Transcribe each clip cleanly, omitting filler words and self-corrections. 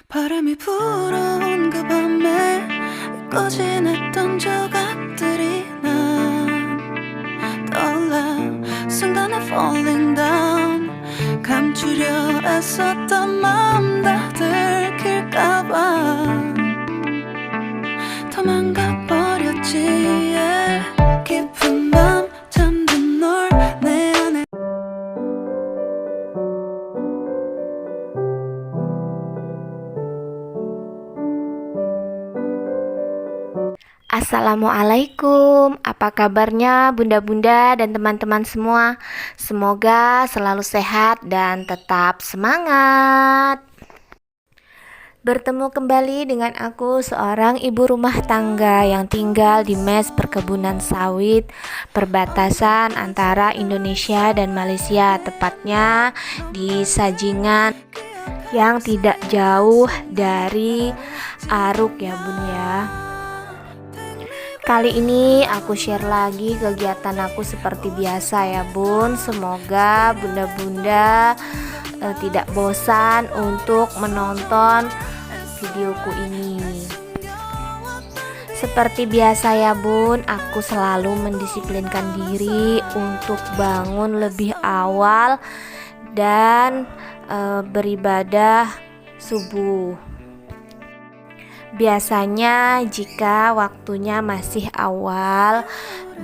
바람이 불어온 그 밤에 잊고 지냈던 조각들이 난 떠올라 순간에 falling down 감추려 애썼던 마음 다 들킬까봐 도망가버렸지 yeah. 깊은 밤 잠든 널 내 안에 Assalamualaikum, apa kabarnya bunda-bunda dan teman-teman semua? Semoga selalu sehat dan tetap semangat. Bertemu kembali dengan aku, seorang ibu rumah tangga yang tinggal di mes perkebunan sawit perbatasan antara Indonesia dan Malaysia, tepatnya di Sajingan yang tidak jauh dari Aruk ya bun ya. Kali ini aku share lagi kegiatan aku seperti biasa ya bun. Semoga bunda-bunda tidak bosan untuk menonton videoku ini. Seperti biasa ya bun, aku selalu mendisiplinkan diri untuk bangun lebih awal dan beribadah subuh. Biasanya jika waktunya masih awal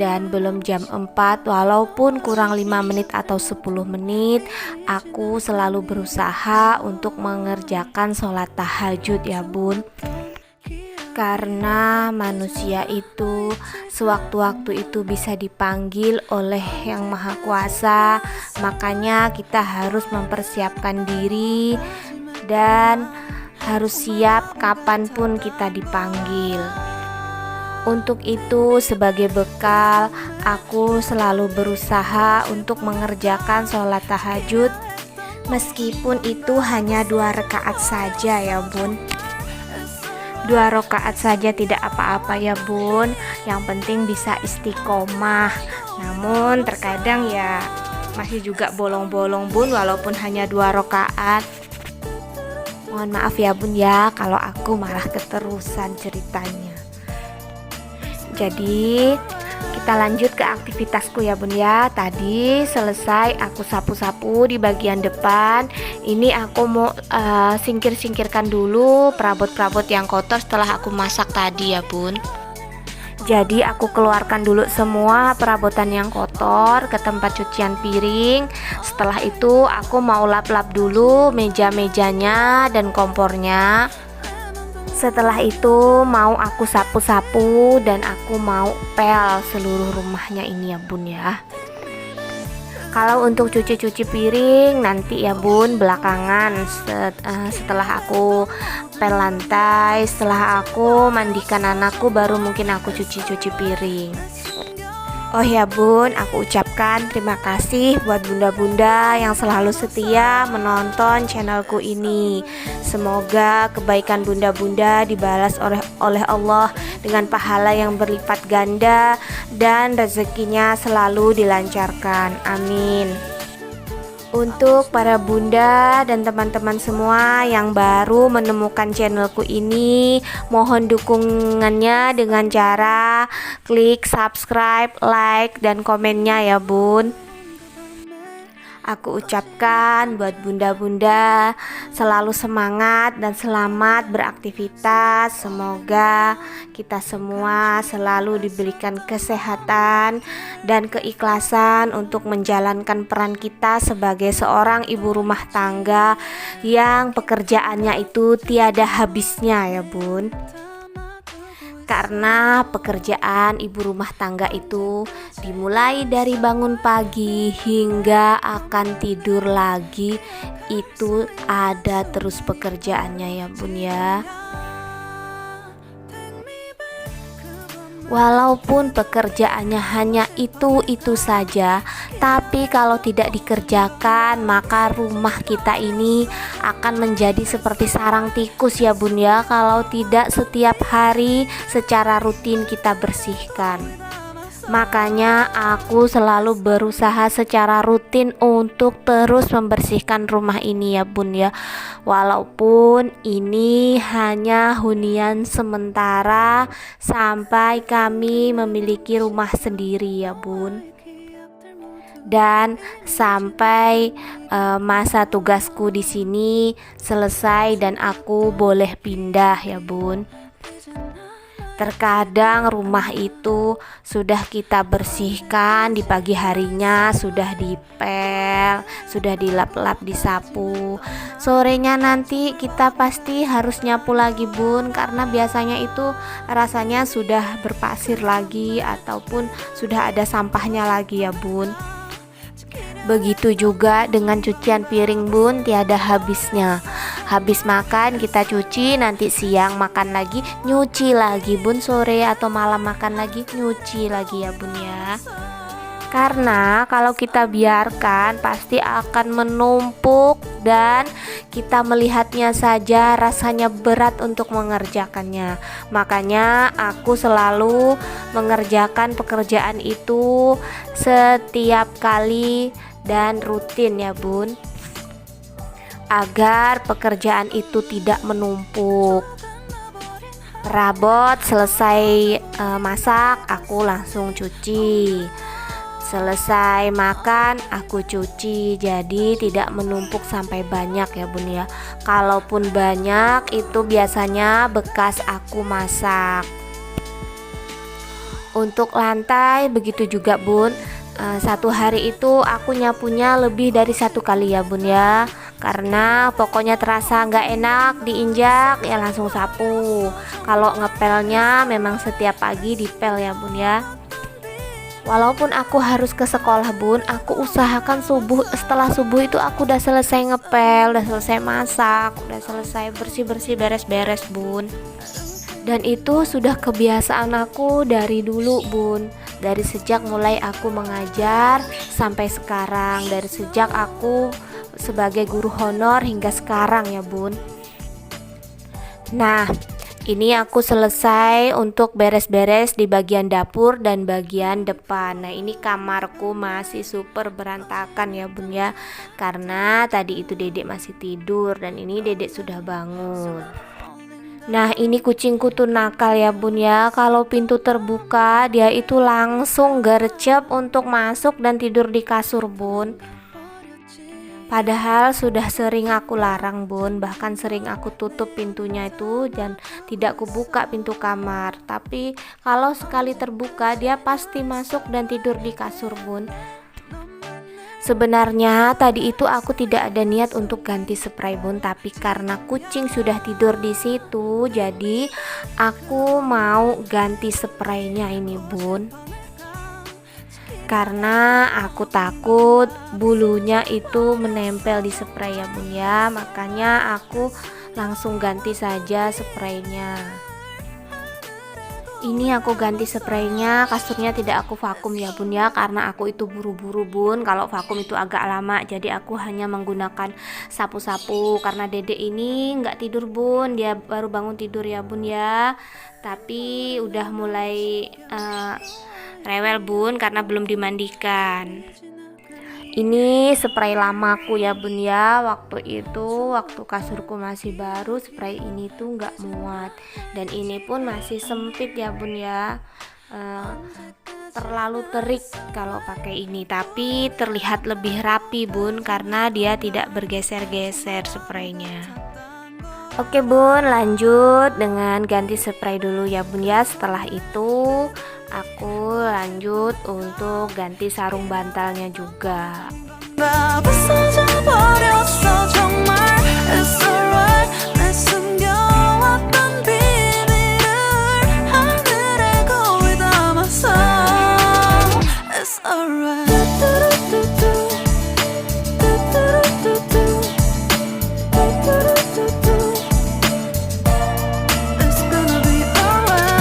dan belum jam 4, walaupun kurang 5 menit atau 10 menit, aku selalu berusaha untuk mengerjakan sholat tahajud ya bun. Karena manusia itu sewaktu-waktu itu bisa dipanggil oleh Yang Maha Kuasa, makanya kita harus mempersiapkan diri dan harus siap kapanpun kita dipanggil. Untuk itu, sebagai bekal, aku selalu berusaha untuk mengerjakan sholat tahajud, meskipun itu hanya 2 rakaat saja ya bun. 2 rakaat saja tidak apa-apa ya bun, yang penting bisa istiqomah. Namun terkadang ya masih juga bolong-bolong bun, walaupun hanya 2 rakaat. Mohon maaf ya bun ya kalau aku malah keterusan ceritanya. Jadi kita lanjut ke aktivitasku ya bun ya. Tadi selesai aku sapu-sapu di bagian depan. Ini aku mau singkir-singkirkan dulu perabot-perabot yang kotor setelah aku masak tadi ya bun. Jadi aku keluarkan dulu semua perabotan yang kotor ke tempat cucian piring. Setelah itu aku mau lap-lap dulu meja-mejanya dan kompornya. Setelah itu mau aku sapu-sapu dan aku mau pel seluruh rumahnya ini ya bun ya. Kalau untuk cuci-cuci piring nanti ya bun belakangan, setelah aku pel lantai, setelah aku mandikan anakku, baru mungkin aku cuci-cuci piring. Oh ya bun, aku ucapkan terima kasih buat bunda-bunda yang selalu setia menonton channelku ini. Semoga kebaikan bunda-bunda dibalas oleh Allah dengan pahala yang berlipat ganda dan rezekinya selalu dilancarkan. Amin. Untuk para bunda dan teman-teman semua yang baru menemukan channelku ini, mohon dukungannya dengan cara klik subscribe, like, dan komennya ya bun. Aku ucapkan buat bunda-bunda selalu semangat dan selamat beraktivitas. Semoga kita semua selalu diberikan kesehatan dan keikhlasan untuk menjalankan peran kita sebagai seorang ibu rumah tangga yang pekerjaannya itu tiada habisnya ya bun. Karena pekerjaan ibu rumah tangga itu dimulai dari bangun pagi hingga akan tidur lagi, itu ada terus pekerjaannya ya bun ya. Walaupun pekerjaannya hanya itu saja, tapi kalau tidak dikerjakan maka rumah kita ini akan menjadi seperti sarang tikus ya bun ya, kalau tidak setiap hari secara rutin kita bersihkan. Makanya aku selalu berusaha secara rutin untuk terus membersihkan rumah ini ya bun ya. Walaupun ini hanya hunian sementara sampai kami memiliki rumah sendiri ya bun. Dan sampai masa tugasku di sini selesai dan aku boleh pindah ya bun. Terkadang rumah itu sudah kita bersihkan di pagi harinya, sudah dipel, sudah dilap-lap, disapu. Sorenya nanti kita pasti harus nyapu lagi bun, karena biasanya itu rasanya sudah berpasir lagi ataupun sudah ada sampahnya lagi ya bun. Begitu juga dengan cucian piring bun, tiada habisnya. Habis makan kita cuci, nanti siang makan lagi, nyuci lagi bun, sore atau malam makan lagi, nyuci lagi ya bun ya. Karena kalau kita biarkan pasti akan menumpuk dan kita melihatnya saja rasanya berat untuk mengerjakannya. Makanya aku selalu mengerjakan pekerjaan itu setiap kali dan rutin ya bun, agar pekerjaan itu tidak menumpuk. Perabot selesai masak, aku langsung cuci. Selesai makan, aku cuci. Jadi tidak menumpuk sampai banyak ya bun ya. Kalaupun banyak itu biasanya bekas aku masak. Untuk lantai begitu juga bun. Satu hari itu aku nyapunya lebih dari satu kali ya bun ya. Karena pokoknya terasa nggak enak diinjak ya langsung sapu. Kalau ngepelnya memang setiap pagi dipel ya bun ya. Walaupun aku harus ke sekolah bun, aku usahakan setelah subuh itu aku udah selesai ngepel, udah selesai masak, udah selesai bersih-bersih, beres-beres bun. Dan itu sudah kebiasaan aku dari dulu bun, dari sejak mulai aku mengajar sampai sekarang, dari sejak aku sebagai guru honor hingga sekarang ya bun. Nah, ini aku selesai untuk beres-beres di bagian dapur dan bagian depan. Nah, ini kamarku masih super berantakan ya bun ya, karena tadi itu dedek masih tidur dan ini dedek sudah bangun. Nah, ini kucingku tuh nakal ya bun ya. Kalau pintu terbuka dia itu langsung gercep untuk masuk dan tidur di kasur bun. Padahal sudah sering aku larang bun, bahkan sering aku tutup pintunya itu dan tidak kubuka pintu kamar. Tapi kalau sekali terbuka dia pasti masuk dan tidur di kasur bun. Sebenarnya tadi itu aku tidak ada niat untuk ganti spray bun, tapi karena kucing sudah tidur di situ, jadi aku mau ganti spraynya ini bun. Karena aku takut bulunya itu menempel di spray ya bun ya, makanya aku langsung ganti saja spraynya. Ini aku ganti spraynya, kasurnya tidak aku vakum ya bun ya, karena aku itu buru-buru bun. Kalau vakum itu agak lama, jadi aku hanya menggunakan sapu-sapu. Karena dedek ini nggak tidur bun, dia baru bangun tidur ya bun ya, tapi udah mulai rewel bun karena belum dimandikan. Ini spray lamaku ya bun ya. Waktu itu waktu kasurku masih baru, spray ini tuh nggak muat dan ini pun masih sempit ya bun ya. Terlalu terik kalau pakai ini, tapi terlihat lebih rapi bun karena dia tidak bergeser-geser spraynya. Oke bun, lanjut dengan ganti spray dulu ya bun ya. Setelah itu aku lanjut untuk ganti sarung bantalnya juga. 나 부서져버렸어 정말 It's alright 내 숨겨왔던 비밀을 하늘에 거울 담았어 It's alright It's gonna be alright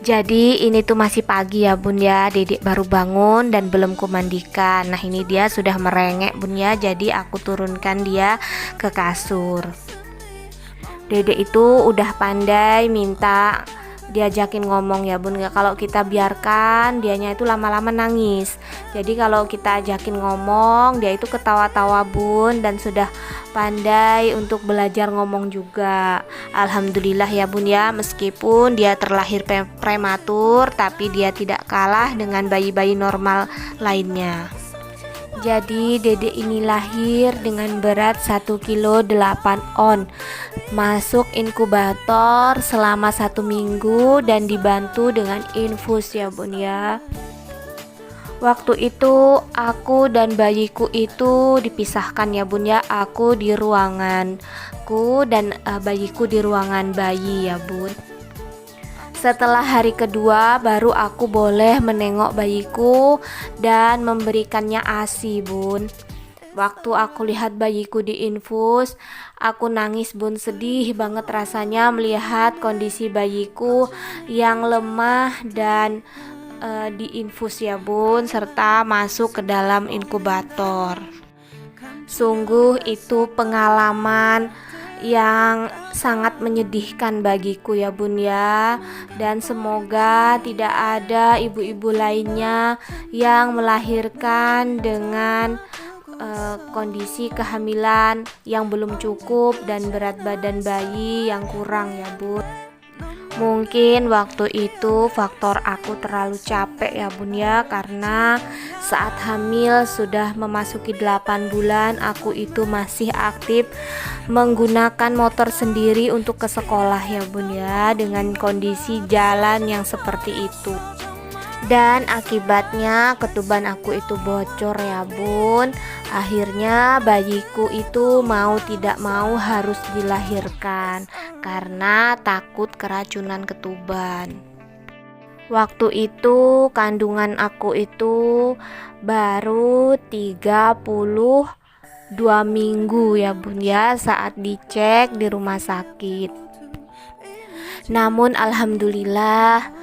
Jadi ini tuh masih pagi ya bun ya, dedek baru bangun dan belum kumandikan. Nah ini dia sudah merengek bun ya, jadi aku turunkan dia ke kasur. Dede itu udah pandai minta diajakin ngomong ya bun. Kalau kita biarkan dianya itu lama-lama nangis. Jadi kalau kita ajakin ngomong, dia itu ketawa-tawa bun, dan sudah pandai untuk belajar ngomong juga. Alhamdulillah ya bun ya, meskipun dia terlahir prematur, tapi dia tidak kalah dengan bayi-bayi normal lainnya. Jadi dede ini lahir dengan berat 1 kilo 8 on. Masuk inkubator selama 1 minggu dan dibantu dengan infus ya bun ya. Waktu itu aku dan bayiku itu dipisahkan ya bun ya. Aku di ruanganku dan bayiku di ruangan bayi ya bun. Setelah hari kedua baru aku boleh menengok bayiku dan memberikannya ASI bun. Waktu aku lihat bayiku diinfus, aku nangis bun, sedih banget rasanya melihat kondisi bayiku yang lemah dan diinfus ya bun, serta masuk ke dalam inkubator. Sungguh itu pengalaman yang sangat menyedihkan bagiku ya bun ya. Dan semoga tidak ada ibu-ibu lainnya yang melahirkan dengan kondisi kehamilan yang belum cukup dan berat badan bayi yang kurang ya bun. Mungkin waktu itu faktor aku terlalu capek ya bun ya, karena saat hamil sudah memasuki 8 bulan aku itu masih aktif menggunakan motor sendiri untuk ke sekolah ya bun ya, dengan kondisi jalan yang seperti itu. Dan akibatnya ketuban aku itu bocor ya bun. Akhirnya bayiku itu mau tidak mau harus dilahirkan karena takut keracunan ketuban. Waktu itu kandungan aku itu baru 32 minggu ya bun ya saat dicek di rumah sakit. Namun alhamdulillah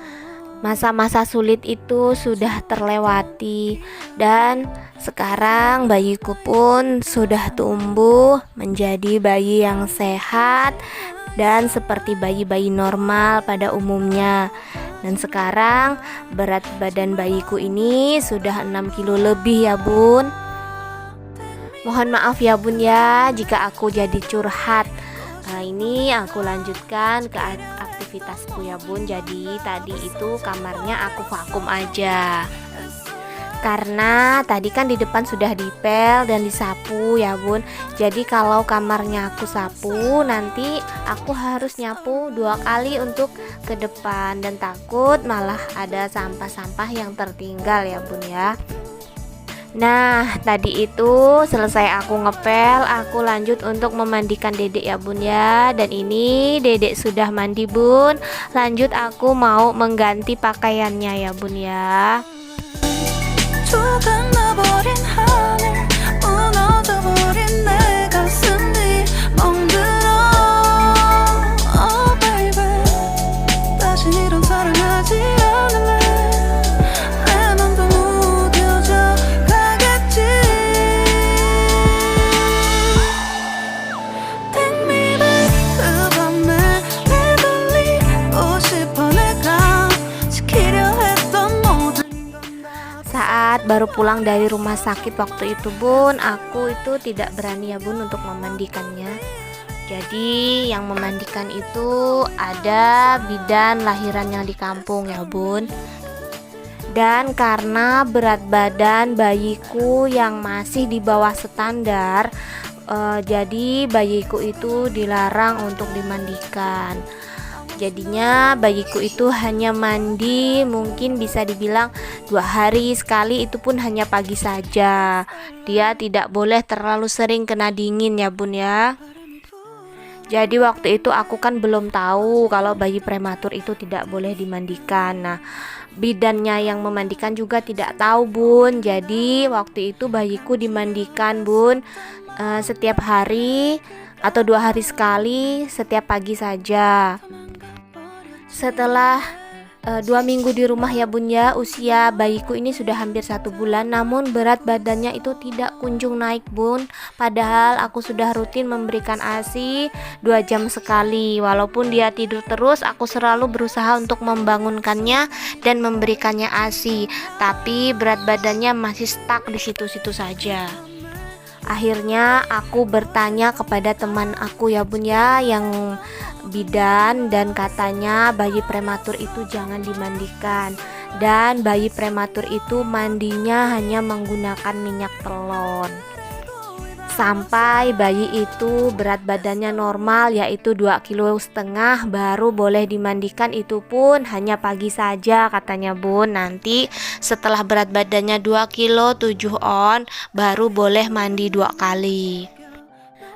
masa-masa sulit itu sudah terlewati dan sekarang bayiku pun sudah tumbuh menjadi bayi yang sehat dan seperti bayi-bayi normal pada umumnya. Dan sekarang berat badan bayiku ini sudah 6 kilo lebih ya bun. Mohon maaf ya bun ya jika aku jadi curhat. Nah ini aku lanjutkan ke aktivitasku ya bun. Jadi tadi itu kamarnya aku vakum aja, karena tadi kan di depan sudah dipel dan disapu ya bun. Jadi kalau kamarnya aku sapu, nanti aku harus nyapu 2 kali untuk ke depan, dan takut malah ada sampah-sampah yang tertinggal ya bun ya. Nah tadi itu selesai aku ngepel, aku lanjut untuk memandikan dedek ya bun ya. Dan ini dedek sudah mandi bun. Lanjut aku mau mengganti pakaiannya ya bun ya. 조각나버린 하늘 무너져버린 내 가슴이 멍들어 Oh baby 다신 이런 사랑하지 않을래 내 맘도 무뎌져 가겠지 Take me back 그 밤에 내돌리고 싶어 내가 지키려 했던 모든 Saat baru pulang dari rumah sakit waktu itu bun, aku itu tidak berani ya bun untuk memandikannya. Jadi yang memandikan itu ada bidan lahiran yang di kampung ya bun. Dan karena berat badan bayiku yang masih di bawah standar, jadi bayiku itu dilarang untuk dimandikan. Jadinya bayiku itu hanya mandi mungkin bisa dibilang 2 hari sekali, itu pun hanya pagi saja. Dia tidak boleh terlalu sering kena dingin ya bun ya. Jadi waktu itu aku kan belum tahu kalau bayi prematur itu tidak boleh dimandikan. Nah bidannya yang memandikan juga tidak tahu bun. Jadi waktu itu bayiku dimandikan bun setiap hari atau 2 hari sekali, setiap pagi saja. Setelah 2 minggu di rumah ya bun ya. Usia bayiku ini sudah hampir 1 bulan, namun berat badannya itu tidak kunjung naik bun. Padahal aku sudah rutin memberikan ASI 2 jam sekali. Walaupun dia tidur terus, aku selalu berusaha untuk membangunkannya dan memberikannya ASI, tapi berat badannya masih stuck di situ-situ saja. Akhirnya aku bertanya kepada teman aku ya bun ya, yang bidan, dan katanya bayi prematur itu jangan dimandikan, dan bayi prematur itu mandinya hanya menggunakan minyak telon sampai bayi itu berat badannya normal, yaitu 2,5 kg, baru boleh dimandikan, itu pun hanya pagi saja katanya bun. Nanti setelah berat badannya 2,7 kg baru boleh mandi 2 kali.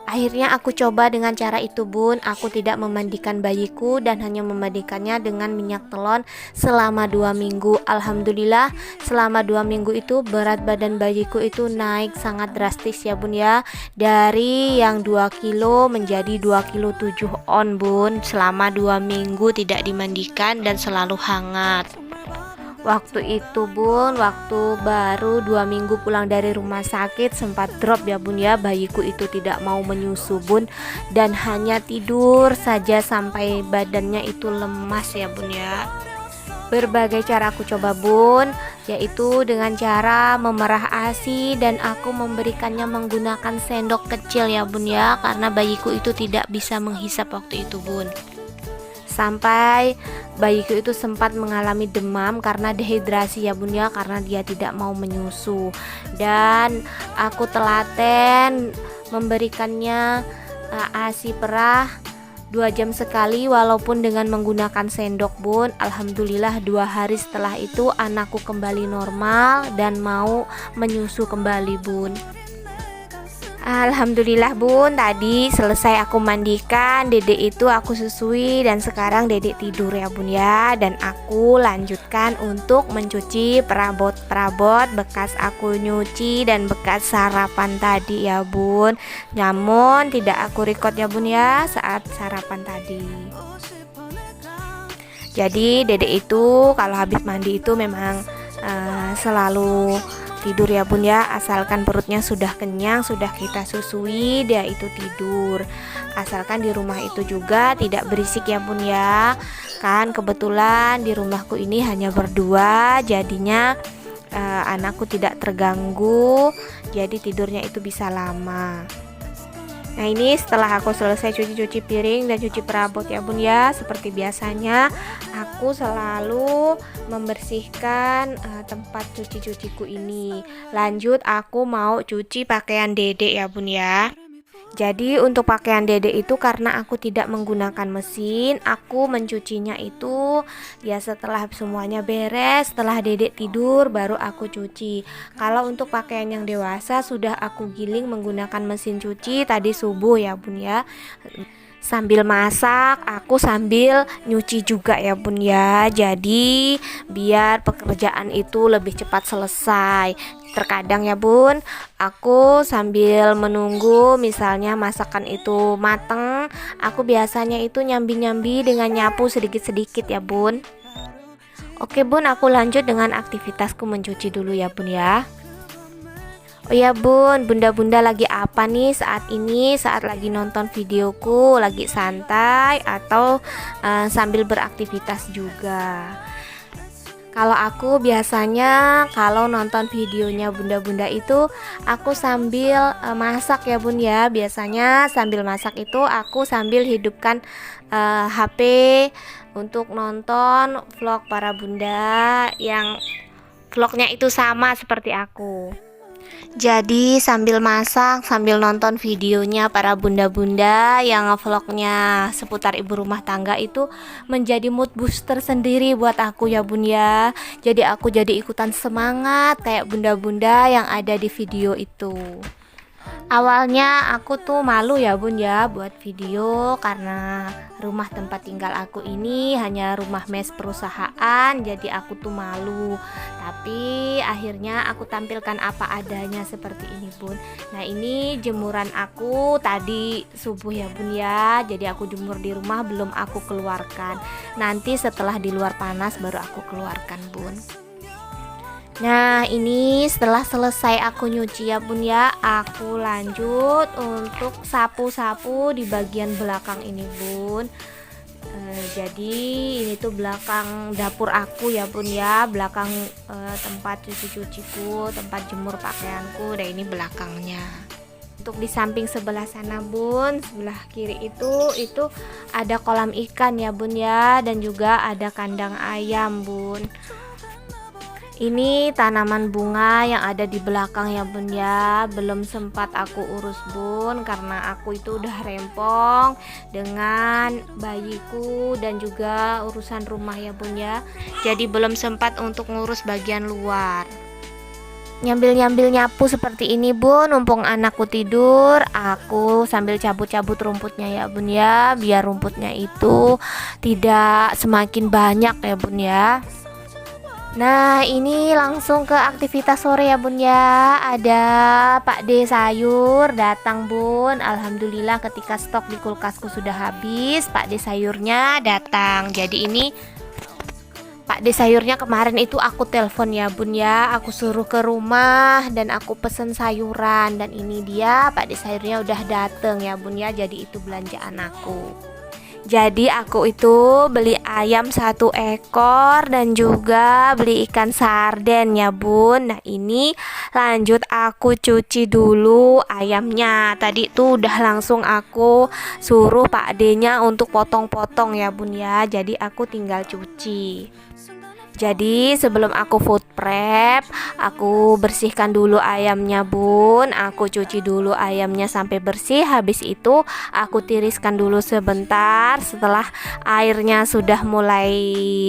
Akhirnya aku coba dengan cara itu bun. Aku tidak memandikan bayiku dan hanya memandikannya dengan minyak telon selama 2 minggu. Alhamdulillah selama 2 minggu itu berat badan bayiku itu naik sangat drastis ya bun ya. Dari yang 2 kilo menjadi 2,7 kg bun, selama 2 minggu tidak dimandikan dan selalu hangat. Waktu itu bun, waktu baru 2 minggu pulang dari rumah sakit, sempat drop ya bun ya. Bayiku itu tidak mau menyusu bun, dan hanya tidur saja sampai badannya itu lemas ya bun ya. Berbagai cara aku coba bun, yaitu dengan cara memerah ASI, dan aku memberikannya menggunakan sendok kecil ya bun ya, karena bayiku itu tidak bisa menghisap waktu itu bun. Sampai bayiku itu sempat mengalami demam karena dehidrasi ya bun ya, karena dia tidak mau menyusu. Dan aku telaten memberikannya ASI perah 2 jam sekali, walaupun dengan menggunakan sendok bun. Alhamdulillah 2 hari setelah itu anakku kembali normal dan mau menyusu kembali bun. Alhamdulillah bun, tadi selesai aku mandikan dedek itu, aku susui, dan sekarang dedek tidur ya bun ya. Dan aku lanjutkan untuk mencuci perabot-perabot bekas aku nyuci dan bekas sarapan tadi ya bun. Namun tidak aku record ya bun ya saat sarapan tadi. Jadi dedek itu kalau habis mandi itu memang selalu tidur ya bun ya, asalkan perutnya sudah kenyang, sudah kita susui, dia itu tidur. Asalkan di rumah itu juga tidak berisik ya bun ya. Kan kebetulan di rumahku ini hanya berdua, jadinya anakku tidak terganggu, jadi tidurnya itu bisa lama. Nah ini setelah aku selesai cuci piring dan cuci perabot ya bun ya, seperti biasanya aku selalu membersihkan tempat cuciku ini. Lanjut aku mau cuci pakaian dedek ya bun ya. Jadi untuk pakaian dedek itu karena aku tidak menggunakan mesin, aku mencucinya itu ya setelah semuanya beres, setelah dedek tidur baru aku cuci. Kalau untuk pakaian yang dewasa sudah aku giling menggunakan mesin cuci tadi subuh ya bun ya. Sambil masak aku sambil nyuci juga ya bun ya, jadi biar pekerjaan itu lebih cepat selesai. Terkadang ya bun, aku sambil menunggu misalnya masakan itu mateng, aku biasanya itu nyambi-nyambi dengan nyapu sedikit-sedikit ya bun. Oke bun, aku lanjut dengan aktivitasku mencuci dulu ya bun ya. Oh ya bun, bunda-bunda lagi apa nih saat ini, saat lagi nonton videoku, lagi santai atau sambil beraktivitas juga? Kalau aku biasanya kalau nonton videonya bunda-bunda itu aku sambil masak ya bun ya. Biasanya sambil masak itu aku sambil hidupkan HP untuk nonton vlog para bunda yang vlognya itu sama seperti aku. Jadi sambil masak, sambil nonton videonya para bunda-bunda yang vlognya seputar ibu rumah tangga itu menjadi mood booster sendiri buat aku ya bun ya. Jadi aku jadi ikutan semangat kayak bunda-bunda yang ada di video itu. Awalnya aku tuh malu ya bun ya buat video, karena rumah tempat tinggal aku ini hanya rumah mes perusahaan, jadi aku tuh malu. Tapi akhirnya aku tampilkan apa adanya seperti ini bun. Nah ini jemuran aku tadi subuh ya bun ya, jadi aku jemur di rumah, belum aku keluarkan. Nanti setelah di luar panas baru aku keluarkan bun. Nah ini setelah selesai aku nyuci ya bun ya, aku lanjut untuk sapu-sapu di bagian belakang ini bun. Jadi ini tuh belakang dapur aku ya bun ya, belakang tempat cuci-cuciku, tempat jemur pakaianku. Dan ini belakangnya. Untuk di samping sebelah sana bun, sebelah kiri itu ada kolam ikan ya bun ya, dan juga ada kandang ayam bun. Ini tanaman bunga yang ada di belakang ya bun ya, belum sempat aku urus bun, karena aku itu udah rempong dengan bayiku dan juga urusan rumah ya bun ya, jadi belum sempat untuk ngurus bagian luar. Nyambil-nyambil nyapu seperti ini bun, mumpung anakku tidur, aku sambil cabut-cabut rumputnya ya bun ya, biar rumputnya itu tidak semakin banyak ya bun ya. Nah ini langsung ke aktivitas sore ya bun ya. Ada Pak D sayur datang bun. Alhamdulillah ketika stok di kulkasku sudah habis, Pak D sayurnya datang. Jadi ini Pak D sayurnya kemarin itu aku telepon ya bun ya, aku suruh ke rumah dan aku pesen sayuran. Dan ini dia Pak D sayurnya udah dateng ya bun ya. Jadi itu belanjaan aku. Jadi aku itu beli ayam 1 ekor dan juga beli ikan sarden ya bun. Nah ini lanjut aku cuci dulu ayamnya. Tadi tuh udah langsung aku suruh Pak D-nya untuk potong-potong ya bun ya. Jadi aku tinggal cuci. Jadi sebelum aku food prep, aku bersihkan dulu ayamnya bun. Aku cuci dulu ayamnya sampai bersih. Habis itu aku tiriskan dulu sebentar. Setelah airnya sudah mulai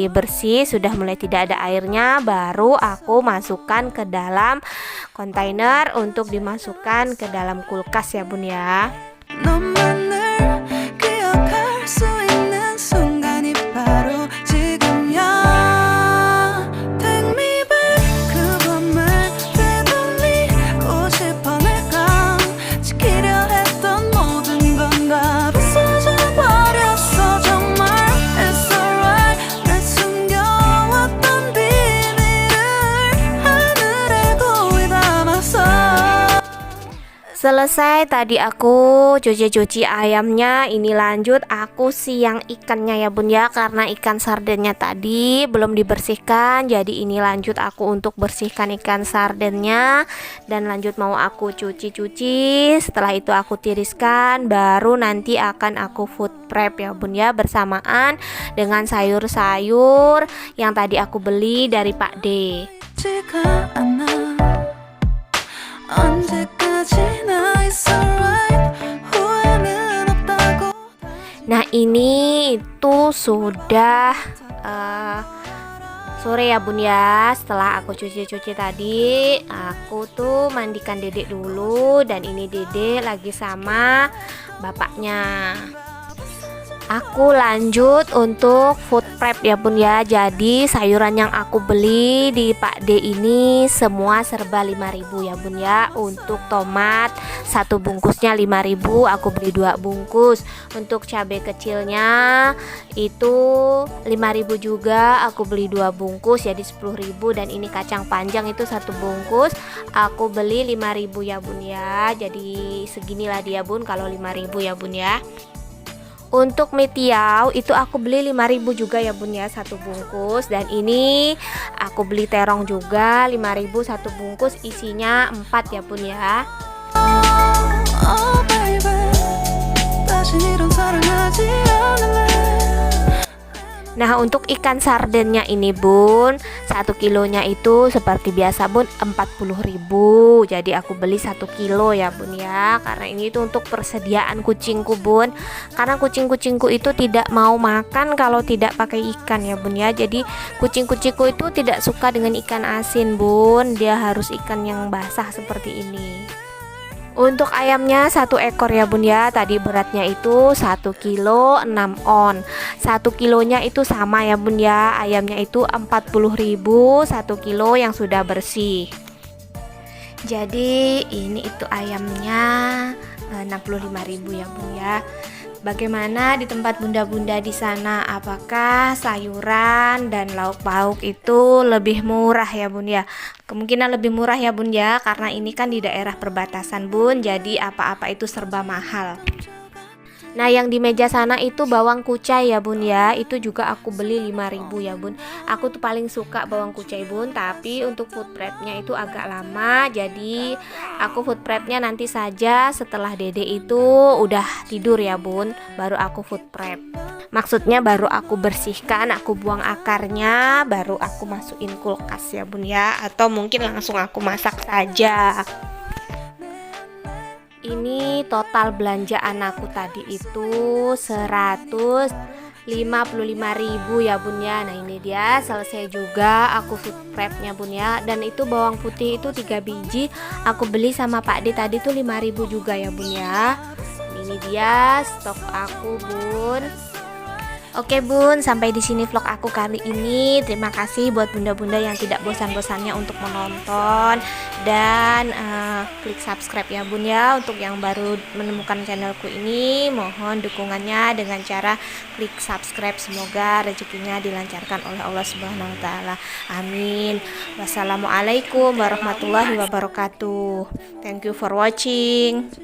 bersih, sudah mulai tidak ada airnya, baru aku masukkan ke dalam kontainer untuk dimasukkan ke dalam kulkas ya bun ya. 너만을 기억할 수 있는 순간이 바로 지금이야. Take me back 그 밤을 되돌리고 싶어 내가 지키려 했던 모든 건 다 부서져 버렸어 정말. It's alright 날 숨겨왔던 비밀을 하늘에 고이 담았어. Selesai tadi aku cuci-cuci ayamnya, ini lanjut aku siang ikannya ya bun ya, karena ikan sardennya tadi belum dibersihkan. Jadi ini lanjut aku untuk bersihkan ikan sardennya dan lanjut mau aku cuci-cuci. Setelah itu aku tiriskan, baru nanti akan aku food prep ya bun ya, bersamaan dengan sayur-sayur yang tadi aku beli dari Pak D. 지가 않아 언제까지나 it's alright 후회는 없다고. Nah ini itu sudah sore ya bun ya. Setelah aku cuci-cuci tadi, aku tuh mandikan dedek dulu. Dan ini dedek lagi sama bapaknya. Aku lanjut untuk food prep ya bun ya. Jadi sayuran yang aku beli di Pak D ini semua serba 5.000 ya bun ya. Untuk tomat 1 bungkusnya 5.000, aku beli 2 bungkus. Untuk cabai kecilnya itu 5.000 juga, aku beli 2 bungkus jadi 10.000. Dan ini kacang panjang itu 1 bungkus, aku beli 5.000 ya bun ya. Jadi seginilah dia bun kalau 5.000 ya bun ya. Untuk mie tiaw itu aku beli 5.000 juga ya bun ya, 1 bungkus. Dan ini aku beli terong juga 5.000 1 bungkus, isinya 4 ya bun ya. Oh baby 다신 이런 사랑하지 않을래. Nah untuk ikan sardennya ini bun, 1 kilonya itu seperti biasa bun 40.000. Jadi aku beli 1 kilo ya bun ya, karena ini itu untuk persediaan kucingku bun. Karena kucing-kucingku itu tidak mau makan kalau tidak pakai ikan ya bun ya. Jadi kucing-kucingku itu tidak suka dengan ikan asin bun, dia harus ikan yang basah seperti ini. Untuk ayamnya 1 ekor ya bun ya. Tadi beratnya itu 1 kilo 6 on. 1 kilonya itu sama ya bun ya. Ayamnya itu 40.000 1 kilo yang sudah bersih. Jadi ini itu ayamnya 65.000 ya bun ya. Bagaimana di tempat bunda-bunda di sana? Apakah sayuran dan lauk pauk itu lebih murah ya bun ya? Kemungkinan lebih murah ya bun ya, karena ini kan di daerah perbatasan bun, jadi apa-apa itu serba mahal. Nah yang di meja sana itu bawang kucai ya bun ya. Itu juga aku beli 5.000 ya bun. Aku tuh paling suka bawang kucai bun. Tapi untuk food prepnya itu agak lama. Jadi aku food prepnya nanti saja setelah dede itu udah tidur ya bun, baru aku food prep. Maksudnya baru aku bersihkan, aku buang akarnya, baru aku masukin kulkas ya bun ya. Atau mungkin langsung aku masak saja. Ini total belanja anakku tadi itu 155.000 ya bun ya. Nah ini dia selesai juga aku food prepnya bun ya. Dan itu bawang putih itu 3 biji aku beli sama Pak D tadi tuh 5.000 juga ya bun ya. Ini dia stok aku bun. Oke bun, sampai di sini vlog aku kali ini. Terima kasih buat bunda-bunda yang tidak bosan-bosannya untuk menonton dan klik subscribe ya bun ya. Untuk yang baru menemukan channelku ini, mohon dukungannya dengan cara klik subscribe. Semoga rezekinya dilancarkan oleh Allah Subhanahu wa taala. Amin. Wassalamualaikum warahmatullahi wabarakatuh. Thank you for watching.